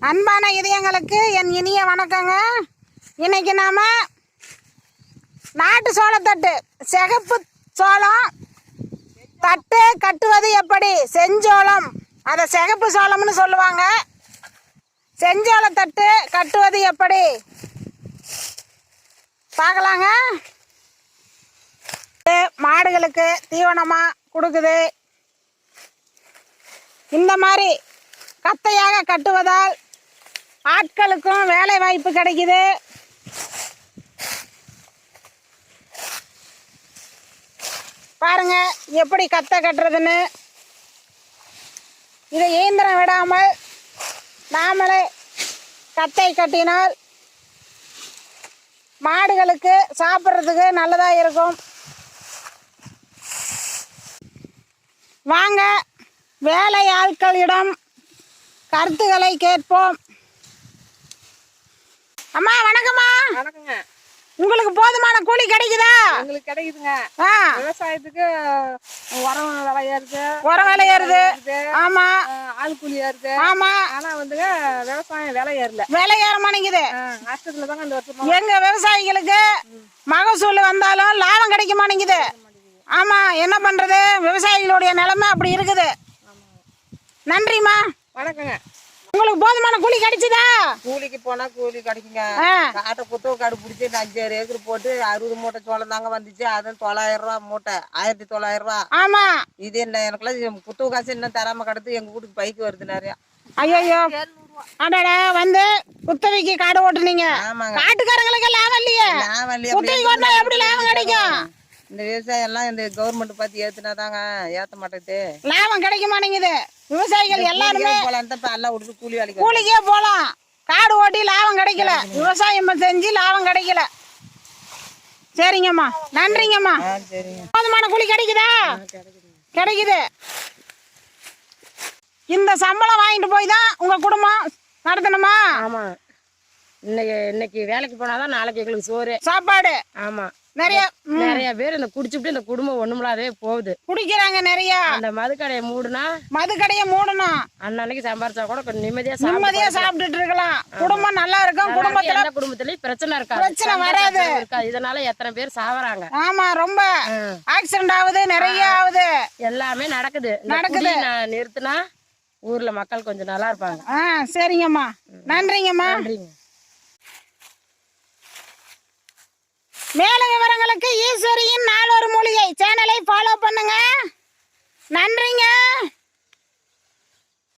அன்பான இதயங்களுக்கு என் இனிய வணக்கங்க. இன்னைக்கு நாம நாட்டு சோளத்தட்டு சிகப்பு சோளம் தட்டு கட்டுவது எப்படி, செஞ்சோளம், அதை சிகப்பு சோளம்னு சொல்லுவாங்க. செஞ்சோள தட்டு கட்டுவது எப்படி பார்க்கலாங்க. மாடுகளுக்கு தீவனமா கொடுக்குது. இந்த மாதிரி கத்தையாக கட்டுவதால் ஆட்களுக்கும் வேலை வாய்ப்பு கிடைக்குது. பாருங்க எப்படி கத்தை கட்டுறதுன்னு. இதை இயந்திரம் விடாமல் நாமளே கத்தை கட்டினால் மாடுகளுக்கு சாப்பிட்றதுக்கு நல்லதாக இருக்கும். வாங்க வேலை ஆட்களிடம் கருத்துக்களை கேட்போம். அம்மா வணக்கம்மா. வணக்கங்க. உங்களுக்கு போதுமான கூலி கிடைக்குதா? எங்களுக்கு கிடைக்குதுங்க. விவசாயத்துக்கு உரம் விலை ஏறுது. உரம் விலை ஏறுது. ஆமா. ஆள் கூலி ஏறுது. ஆமா. ஆனா வந்துங்க விவசாயம் விலை ஏறல. விலை ஏற மாட்டேங்குது. நஷ்டத்துல தாங்க இந்த வருஷம். எங்க விவசாயிகளுக்கு மகசூல் வந்தாலும் லாபம் கிடைக்க மாட்டேங்குது. ஆமா, என்ன பண்றது, விவசாயிகளுடைய நிலைமை அப்படி இருக்குது. நன்றிம்மா. வணக்கங்க. உங்களுக்கு போதுமான கூலி கிடைச்சதா? கூலிக்கு போனா கூலி கிடைக்குங்க. காட்டை புத்தக காடு பிடிச்சி 5 ஏக்கர் போட்டு 60 மூட்டை சோளம் தாங்க வந்துச்சு. அது 900 ரூபா மூட்டை, 1900 ரூபா. ஆமா. இது என்ன எனக்குலாம் புத்தக காசு இன்னும் தராம கிடத்து எங்க வீட்டுக்கு பைக்கு வருது நிறையா. ஐயோ அடடா, வந்து குத்தகைக்கு காடு ஓட்டுனீங்க. காட்டுக்காரங்களுக்கு லாபம் இல்லையே. குத்தகைக்கு ஓட்டினா எப்படி லாபம் கிடைக்கும்? இந்த விவசாயம் எல்லாம் இந்த கவர்மெண்ட் பார்த்து ஏத்துனா தாங்க, ஏத்த மாட்டேது. லாபம் கிடைக்க மாட்டேங்குது. விவசாயிகள் எல்லாருமே கூலிக்கே போலாம். காடு ஓட்டி லாபம் கிடைக்கல, விவசாயம் செஞ்சு லாபம் கிடைக்கல. சரிங்கம்மா, நன்றிங்கம்மா. போதுமான கூலி கிடைக்குதா? கிடைக்குது. இந்த சம்பளம் வாங்கிட்டு போய் தான் உங்க குடும்பம் நடத்தணுமா? ஆமா. இன்னைக்கு வேலைக்கு போனாதான் நாளைக்கு எங்களுக்கு சோறு சாப்பாடு. ஆமா. நிறைய பேர் இந்த குடிச்சுட்டு இந்த குடும்பம் ஒண்ணுமில்லாதே போகுது. குடிக்கிறாங்க நிறைய. அந்த மதுக்கடையை மூடணும். அன்னைக்கு சம்பாரிச்சா கூட கொஞ்சம் நிம்மதியா சாப்பிட்டுட்டு இருக்கலாம். குடும்பம் நல்லா இருக்கும். குடும்பத்திலயும் பிரச்சனை இருக்காது, பிரச்சனை வராது. இதனால எத்தனை பேர் சாவறாங்க. ஆமா, ரொம்ப ஆக்சிடென்ட் ஆகுது, நிறைய ஆகுது. எல்லாமே நடக்குது. நிறுத்தினா ஊர்ல மக்கள் கொஞ்சம் நல்லா இருப்பாங்க. சரிங்கம்மா, நன்றிங்கம்மா. மேலும் விவரங்களுக்கு ஈஸ்வரியின் நாளொரு மூலிகை சேனலை ஃபாலோ பண்ணுங்க. நன்றிங்க.